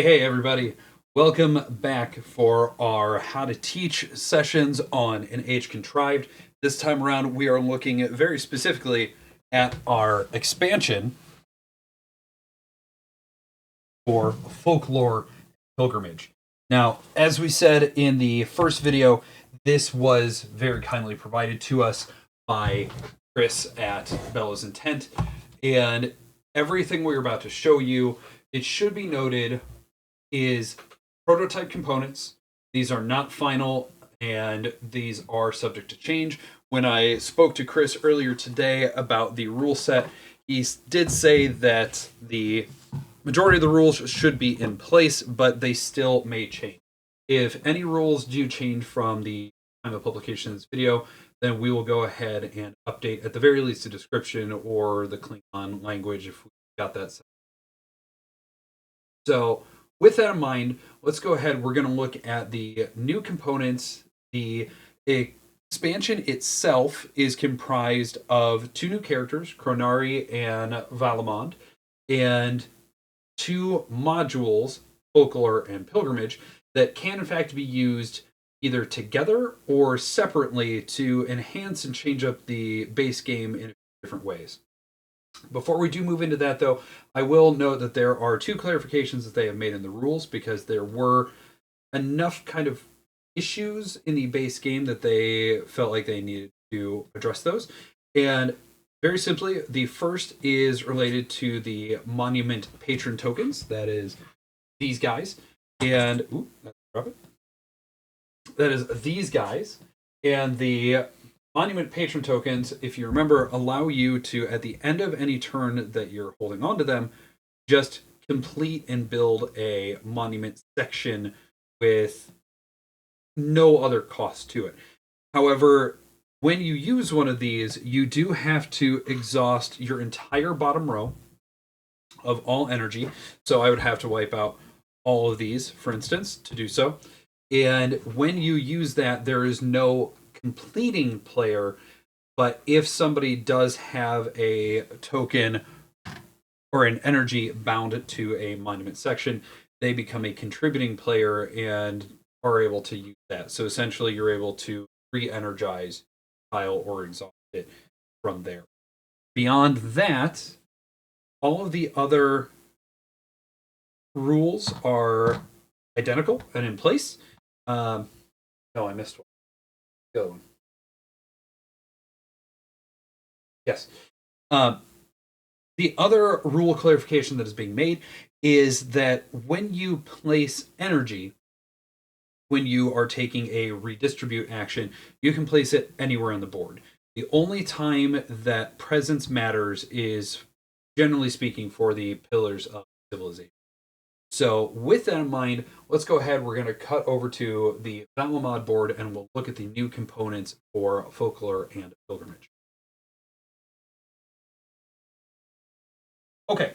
Hey, everybody. Welcome back for our How to Teach sessions on an age Contrived. This time around, we are looking at very specifically at our expansion for Folklore Pilgrimage. Now, as we said in the first video, this was very kindly provided to us by Chris at Bella's Intent, and everything we're about to show you, it should be noted, is prototype components. These are not final, and these are subject to change. When I spoke to Chris earlier today about the rule set, he did say that the majority of the rules should be in place, but they still may change. If any rules do change from the time of publication of this video, then we will go ahead and update at the very least the description or the Klingon language if we got that set. So with that in mind, let's go ahead. We're going to look at the new components. The expansion itself is comprised of two new characters, Chronari and Valamond, and two modules, Folklore and Pilgrimage, that can in fact be used either together or separately to enhance and change up the base game in different ways. Before we do move into that, though, I will note that there are two clarifications that they have made in the rules because there were enough kind of issues in the base game that they felt like they needed to address those. And very simply, the first is related to the monument patron tokens. That is these guys. And, drop it. That is these guys. And the monument patron tokens, if you remember, allow you to, at the end of any turn that you're holding on to them, just complete and build a monument section with no other cost to it. However, when you use one of these, you do have to exhaust your entire bottom row of all energy. So I would have to wipe out all of these, for instance, to do so. And when you use that, there is no completing player, but if somebody does have a token or an energy bound to a monument section, they become a contributing player and are able to use that. So essentially, you're able to re-energize tile or exhaust it from there. Beyond that, all of the other rules are identical and in place. No, I missed one. The other one. Yes. The other rule clarification that is being made is that when you place energy, when you are taking a redistribute action, you can place it anywhere on the board. The only time that presence matters is, generally speaking, for the pillars of civilization. So with that in mind, let's go ahead. We're going to cut over to the Valamod board and we'll look at the new components for Folklore and Pilgrimage. Okay,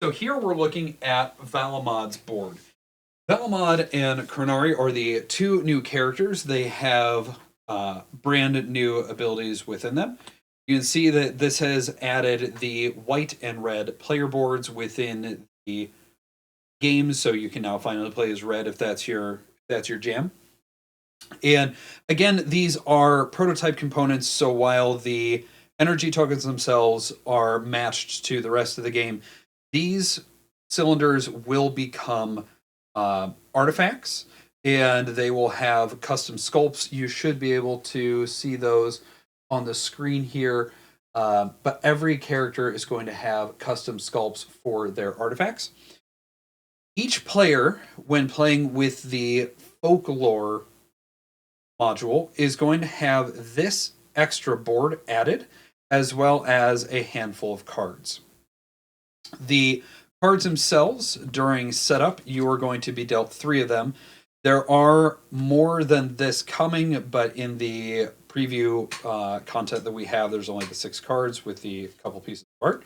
so here we're looking at Valamod's board. Valamod and Chronari are the two new characters. They have brand new abilities within them. You can see that this has added the white and red player boards within the game, so you can now finally play as red if that's your jam. And again, these are prototype components, so while the energy tokens themselves are matched to the rest of the game, these cylinders will become artifacts, and they will have custom sculpts. You should be able to see those on the screen here, but every character is going to have custom sculpts for their artifacts. Each player, when playing with the Folklore module, is going to have this extra board added, as well as a handful of cards. The cards themselves, during setup, you are going to be dealt 3 of them. There are more than this coming, but in the preview content that we have, there's only the 6 cards with the couple pieces of art.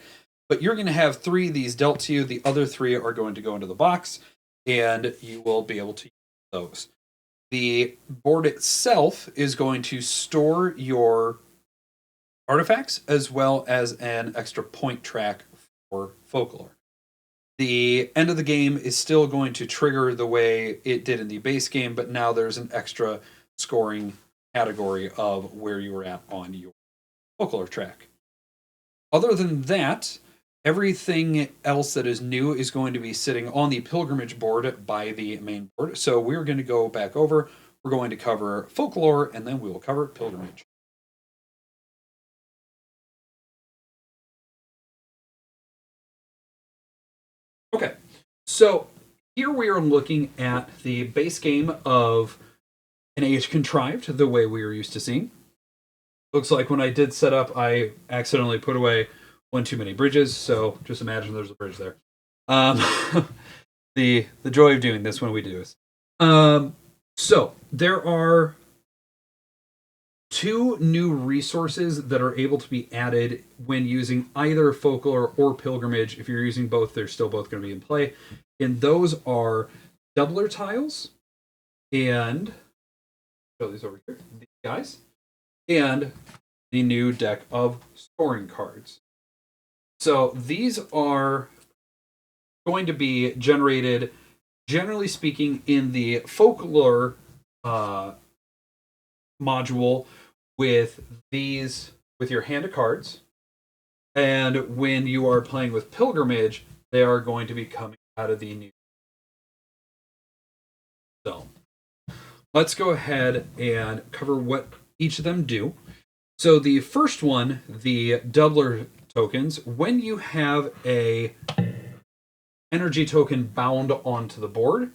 But you're going to have 3 of these dealt to you. The other 3 are going to go into the box, and you will be able to use those. The board itself is going to store your artifacts as well as an extra point track for Folklore. The end of the game is still going to trigger the way it did in the base game, but now there's an extra scoring category of where you were at on your folklore track. Other than that, everything else that is new is going to be sitting on the pilgrimage board by the main board. So we're going to go back over. We're going to cover folklore, and then we will cover pilgrimage. Okay, so here we are looking at the base game of an age contrived, the way we are used to seeing. Looks like when I did set up, I accidentally put away one too many bridges, so just imagine there's a bridge there. Um, the joy of doing this when we do this. So there are two new resources that are able to be added when using either folklore or pilgrimage. If you're using both, they're still both going to be in play. And those are doubler tiles and show these over here, these guys, and the new deck of scoring cards. So these are going to be generated, generally speaking, in the folklore module with your hand of cards, and when you are playing with pilgrimage, they are going to be coming out of the new. So let's go ahead and cover what each of them do. So the first one, the doubler tokens, when you have a energy token bound onto the board,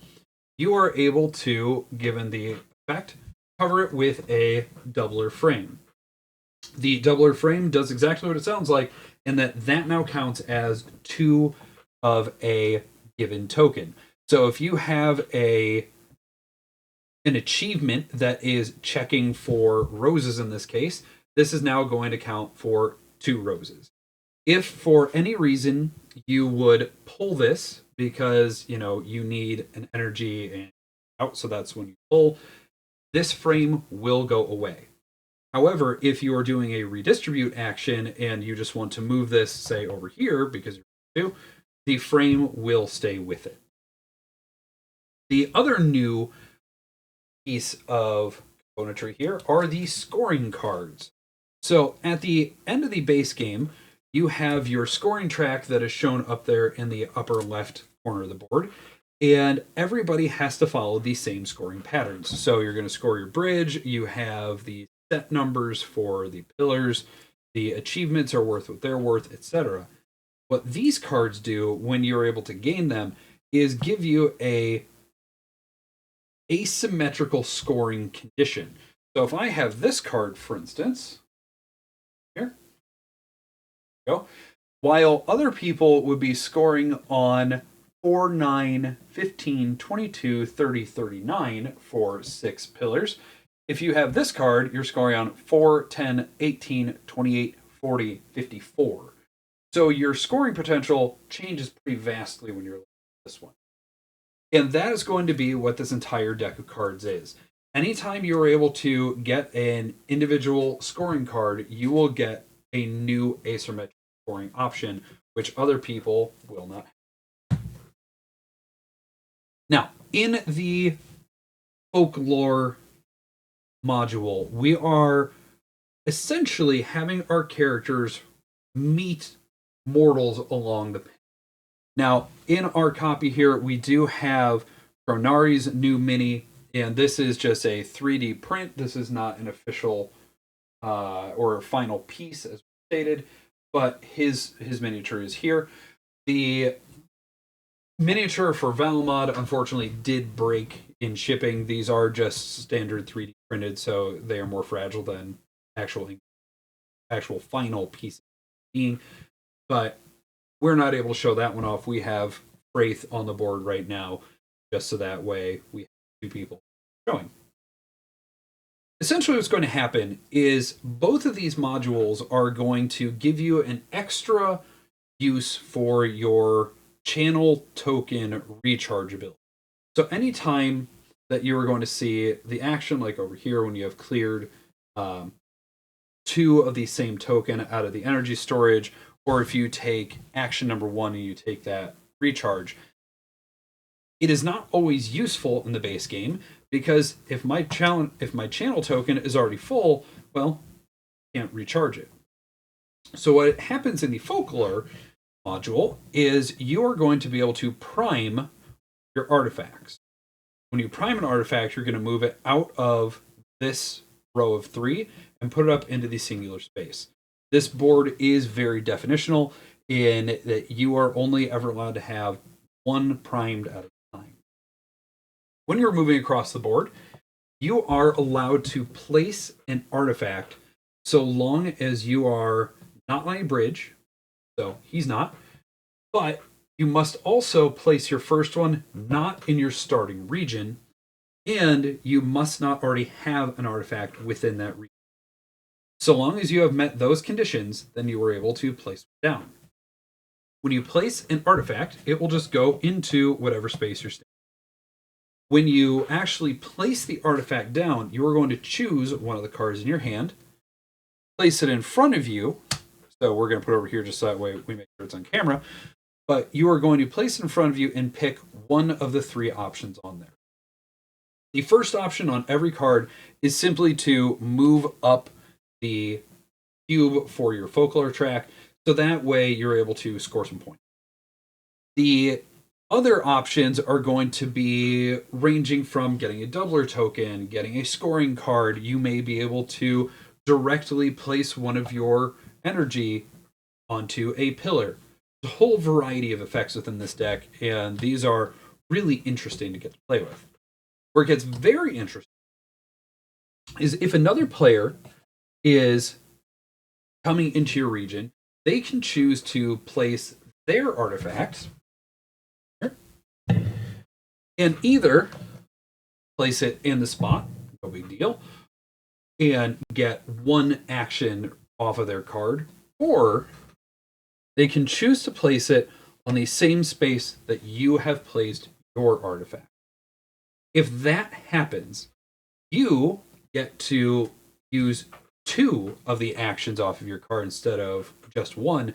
you are able to, given the effect, cover it with a doubler frame. The doubler frame does exactly what it sounds like, in that now counts as 2 of a given token. So if you have an achievement that is checking for roses in this case, this is now going to count for 2 roses. If for any reason you would pull this because you need an energy and out, so that's when you pull, this frame will go away. However, if you are doing a redistribute action and you just want to move this, say, over here because you're the frame will stay with it. The other new piece of componentry here are the scoring cards. So at the end of the base game, you have your scoring track that is shown up there in the upper left corner of the board, and everybody has to follow the same scoring patterns. So you're going to score your bridge, you have the set numbers for the pillars, the achievements are worth what they're worth, etc. What these cards do when you're able to gain them is give you a asymmetrical scoring condition. So if I have this card, for instance, here, go, while other people would be scoring on 4, 9, 15, 22, 30, 39 for 6 pillars, if you have this card, you're scoring on 4, 10, 18, 28, 40, 54. So your scoring potential changes pretty vastly when you're looking at this one. And that is going to be what this entire deck of cards is. Anytime you're able to get an individual scoring card, you will get a new asymmetric scoring option, which other people will not have. Now, in the folklore module, we are essentially having our characters meet mortals along the path. Now, in our copy here, we do have Pronari's new mini, and this is just a 3D print. This is not an official or final piece, as stated, but his miniature is here. The miniature for Valamod, unfortunately, did break in shipping. These are just standard 3D printed, so they are more fragile than actual final pieces being. But we're not able to show that one off. We have Wraith on the board right now, just so that way we have 2 people showing. Essentially what's going to happen is both of these modules are going to give you an extra use for your channel token rechargeability. So anytime that you are going to see the action, like over here when you have cleared 2 of the same token out of the energy storage, or if you take action number 1 and you take that recharge. It is not always useful in the base game because if my channel token is already full, well, I can't recharge it. So what happens in the Folklore module is you are going to be able to prime your artifacts. When you prime an artifact, you're going to move it out of this row of 3 and put it up into the singular space. This board is very definitional in that you are only ever allowed to have one primed at a time. When you're moving across the board, you are allowed to place an artifact so long as you are not on a bridge, so he's not, but you must also place your first one not in your starting region, and you must not already have an artifact within that region. So long as you have met those conditions, then you are able to place it down. When you place an artifact, it will just go into whatever space you're standing. When you actually place the artifact down, you are going to choose one of the cards in your hand, place it in front of you. So we're going to put it over here just so that way we make sure it's on camera. But you are going to place it in front of you and pick one of the 3 options on there. The first option on every card is simply to move up the cube for your Folklore track, so that way you're able to score some points. The other options are going to be ranging from getting a doubler token, getting a scoring card. You may be able to directly place one of your energy onto a pillar. There's a whole variety of effects within this deck, and these are really interesting to get to play with. Where it gets very interesting is if another player is coming into your region, they can choose to place their artifact and either place it in the spot, no big deal, and get one action off of their card, or they can choose to place it on the same space that you have placed your artifact. If that happens, you get to use 2 of the actions off of your card instead of just 1,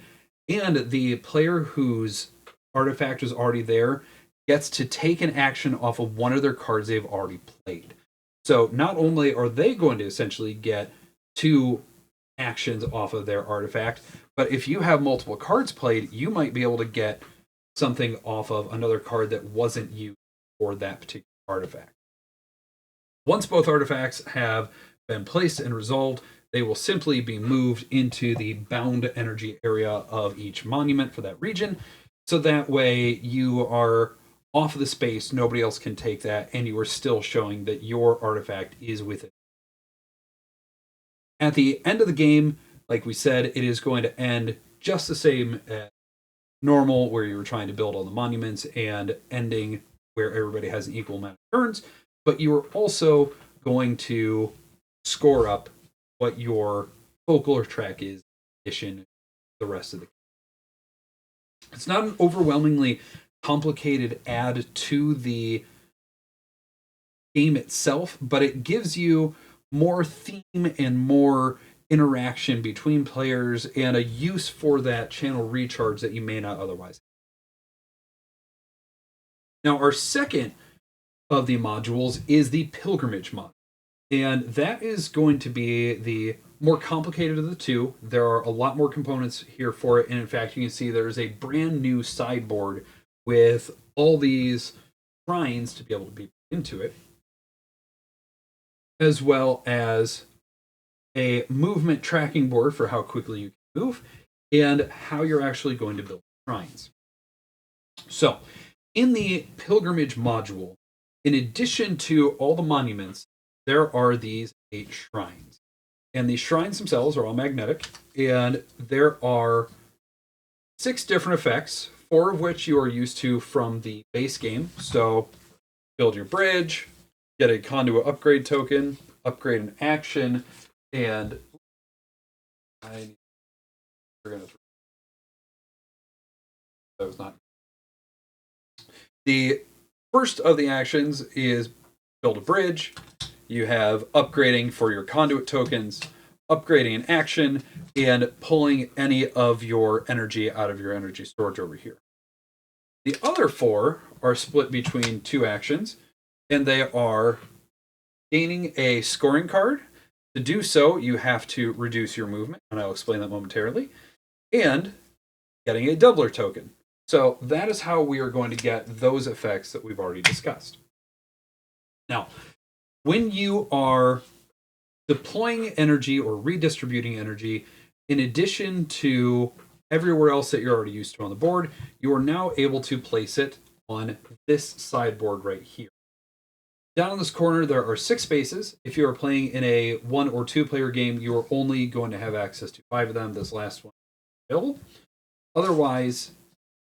and the player whose artifact is already there gets to take an action off of one of their cards they've already played. So not only are they going to essentially get 2 actions off of their artifact, but if you have multiple cards played, you might be able to get something off of another card that wasn't used for that particular artifact. Once both artifacts have been placed and resolved, they will simply be moved into the bound energy area of each monument for that region. So that way you are off of the space, nobody else can take that, and you are still showing that your artifact is with it. At the end of the game, like we said, it is going to end just the same as normal, where you were trying to build all the monuments, and ending where everybody has an equal amount of turns, but you are also going to score up what your Folklore track is in addition to the rest of the game. It's not an overwhelmingly complicated add to the game itself, but it gives you more theme and more interaction between players and a use for that channel recharge that you may not otherwise have. Now, our second of the modules is the Pilgrimage mod, and that is going to be the more complicated of the 2. There are a lot more components here for it, and in fact, you can see there's a brand new sideboard with all these shrines to be able to be put into it, as well as a movement tracking board for how quickly you can move and how you're actually going to build shrines. So, in the Pilgrimage module, in addition to all the monuments, there are these 8 shrines. And these shrines themselves are all magnetic, and there are 6 different effects, 4 of which you are used to from the base game. So, build your bridge, get a conduit upgrade token, upgrade an action, and that was not. The first of the actions is build a bridge. You have upgrading for your conduit tokens, upgrading an action, and pulling any of your energy out of your energy storage over here. The other 4 are split between 2 actions, and they are gaining a scoring card. To do so, you have to reduce your movement, and I'll explain that momentarily, and getting a doubler token. So that is how we are going to get those effects that we've already discussed. Now, when you are deploying energy or redistributing energy, in addition to everywhere else that you're already used to on the board, you are now able to place it on this sideboard right here. Down in this corner, there are 6 spaces. If you are playing in a 1 or 2 player game, you are only going to have access to 5 of them. This last one is available. Otherwise,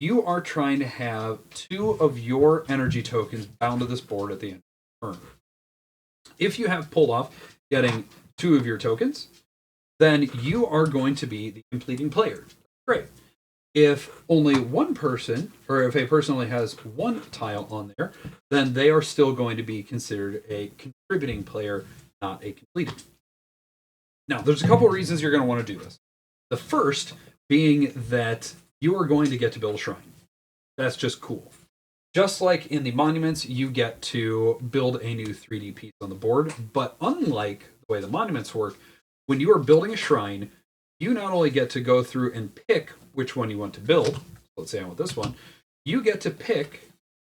you are trying to have 2 of your energy tokens bound to this board at the end of the turn. If you have pulled off getting 2 of your tokens, then you are going to be the completing player. Great. If only one person, or if a person only has 1 tile on there, then they are still going to be considered a contributing player, not a completing. Now, there's a couple reasons you're going to want to do this. The first being that you are going to get to build a shrine. That's just cool. Just like in the monuments, you get to build a new 3D piece on the board, but unlike the way the monuments work, when you are building a shrine, you not only get to go through and pick which one you want to build, let's say I want this one, you get to pick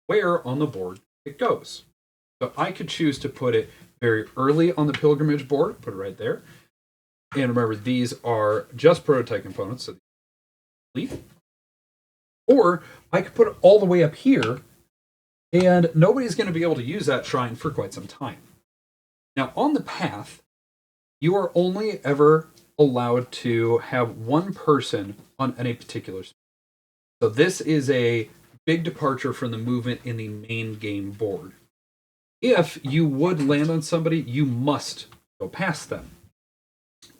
where on the board it goes. So I could choose to put it very early on the pilgrimage board, put it right there. And remember, these are just prototype components, so leave. Or I could put it all the way up here, and nobody's going to be able to use that shrine for quite some time. Now, on the path, you are only ever allowed to have 1 person on any particular space. So this is a big departure from the movement in the main game board. If you would land on somebody, you must go past them.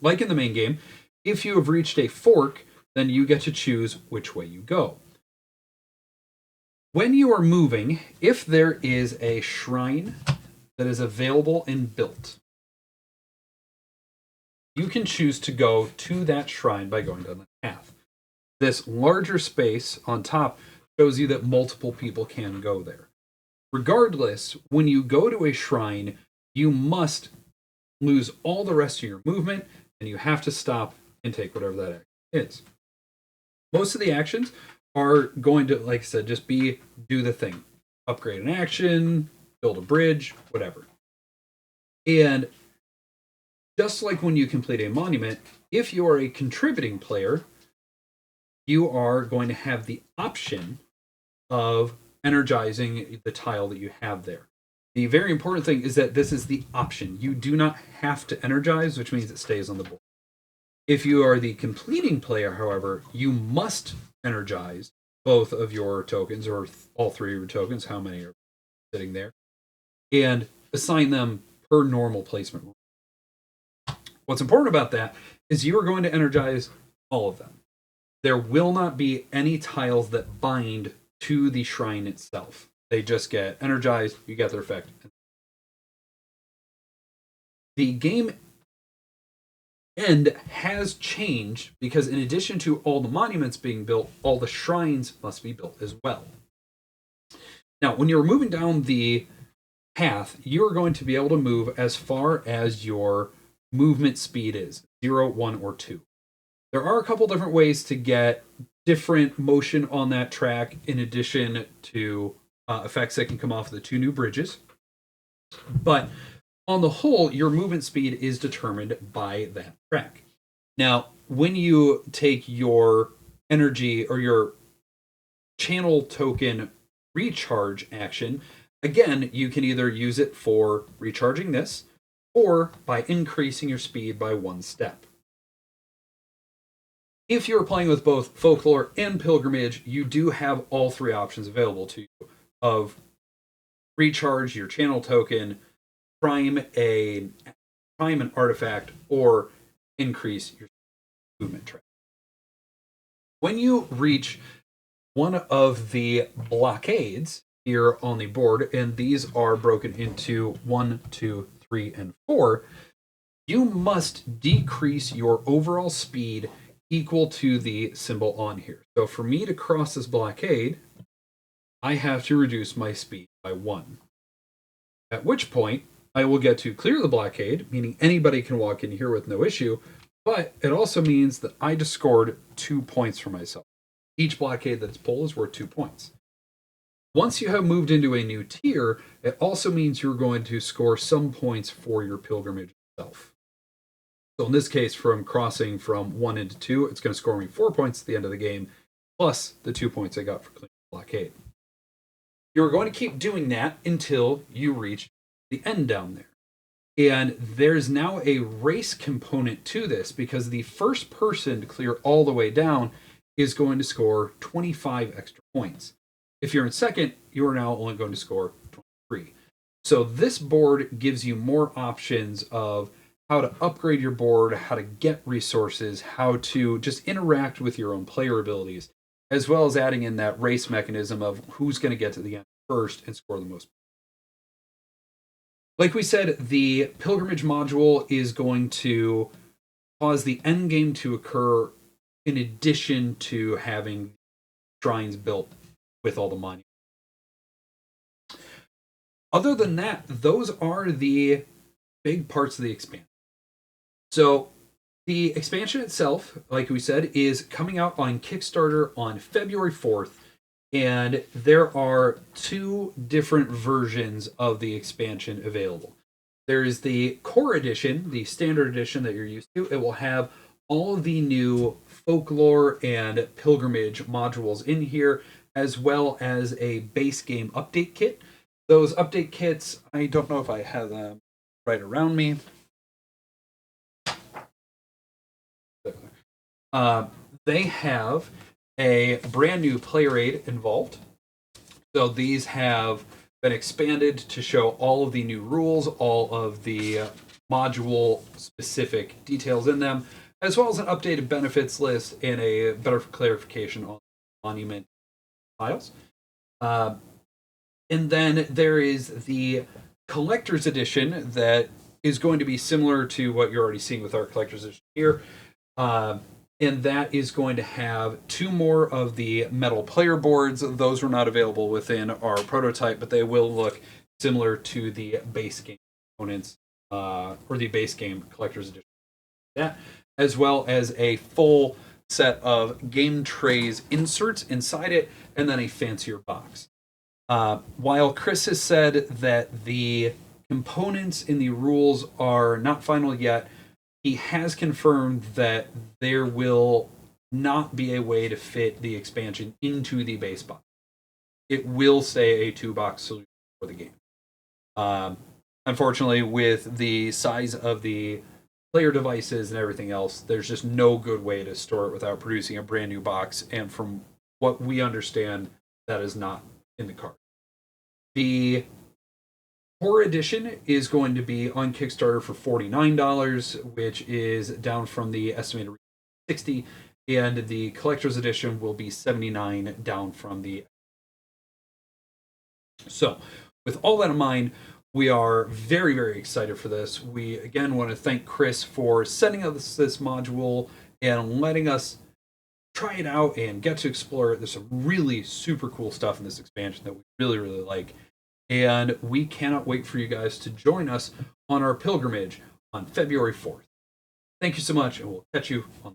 Like in the main game, if you have reached a fork, then you get to choose which way you go. When you are moving, if there is a shrine that is available and built, you can choose to go to that shrine by going down the path. This larger space on top shows you that multiple people can go there. Regardless, when you go to a shrine, you must lose all the rest of your movement, and you have to stop and take whatever that action is. Most of the actions are going to, like I said, just be do the thing. Upgrade an action, build a bridge, whatever. And just like when you complete a monument, if you are a contributing player, you are going to have the option of energizing the tile that you have there. The very important thing is that this is the option. You do not have to energize, which means it stays on the board. If you are the completing player, however, you must energize both of your tokens, or all 3 of your tokens, how many are sitting there, and assign them per normal placement. What's important about that is you are going to energize all of them. There will not be any tiles that bind to the shrine itself. They just get energized, you get their effect. The game end has changed because in addition to all the monuments being built, all the shrines must be built as well. Now, when you're moving down the path, you're going to be able to move as far as your movement speed is, 0, 1, or 2. There are a couple different ways to get different motion on that track in addition to effects that can come off of the 2 new bridges. But on the whole, your movement speed is determined by that track. Now, when you take your energy or your channel token recharge action, again, you can either use it for recharging this or by increasing your speed by 1 step. If you're playing with both Folklore and Pilgrimage, you do have all 3 options available to you of recharge your channel token, prime an artifact, or increase your movement track. When you reach one of the blockades here on the board, and these are broken into 1, 2, 3, and 4, you must decrease your overall speed equal to the symbol on here. So for me to cross this blockade, I have to reduce my speed by 1. At which point, I will get to clear the blockade, meaning anybody can walk in here with no issue, but it also means that I just scored 2 points for myself. Each blockade that's pulled is worth 2 points. Once you have moved into a new tier, it also means you're going to score some points for your pilgrimage itself. So in this case, from crossing from 1 into 2, it's going to score me 4 points at the end of the game, plus the 2 points I got for clearing the blockade. You're going to keep doing that until you reach the end down there. And there's now a race component to this because the first person to clear all the way down is going to score 25 extra points. If you're in second, you are now only going to score 23. So this board gives you more options of how to upgrade your board, how to get resources, how to just interact with your own player abilities, as well as adding in that race mechanism of who's going to get to the end first and score the most. Like we said, the pilgrimage module is going to cause the end game to occur in addition to having shrines built with all the monuments. Other than that, those are the big parts of the expansion. So the expansion itself, like we said, is coming out on Kickstarter on February 4th. And there are 2 different versions of the expansion available. There is the core edition, the standard edition that you're used to. It will have all of the new folklore and pilgrimage modules in here, as well as a base game update kit. Those update kits, I don't know if I have them right around me. They have a brand new player aid involved. So these have been expanded to show all of the new rules, all of the module specific details in them, as well as an updated benefits list and a better clarification on monument files. And then there is the collector's edition that is going to be similar to what you're already seeing with our collector's edition here. And that is going to have 2 more of the metal player boards. Those were not available within our prototype, but they will look similar to the base game components, or the base game collector's edition. That, as well as a full set of game trays inserts inside it, and then a fancier box. While Chris has said that the components in the rules are not final yet, he has confirmed that there will not be a way to fit the expansion into the base box. It will stay a 2-box solution for the game. Unfortunately, with the size of the player devices and everything else, there's just no good way to store it without producing a brand new box. And from what we understand, that is not in the card. The Core Edition is going to be on Kickstarter for $49, which is down from the estimated $60, and the Collector's Edition will be $79, down from the. So, with all that in mind, we are very, very excited for this. We, again, want to thank Chris for sending us this module and letting us try it out and get to explore it. There's some really super cool stuff in this expansion that we really, really like. And we cannot wait for you guys to join us on our pilgrimage on February 4th. Thank you so much, and we'll catch you on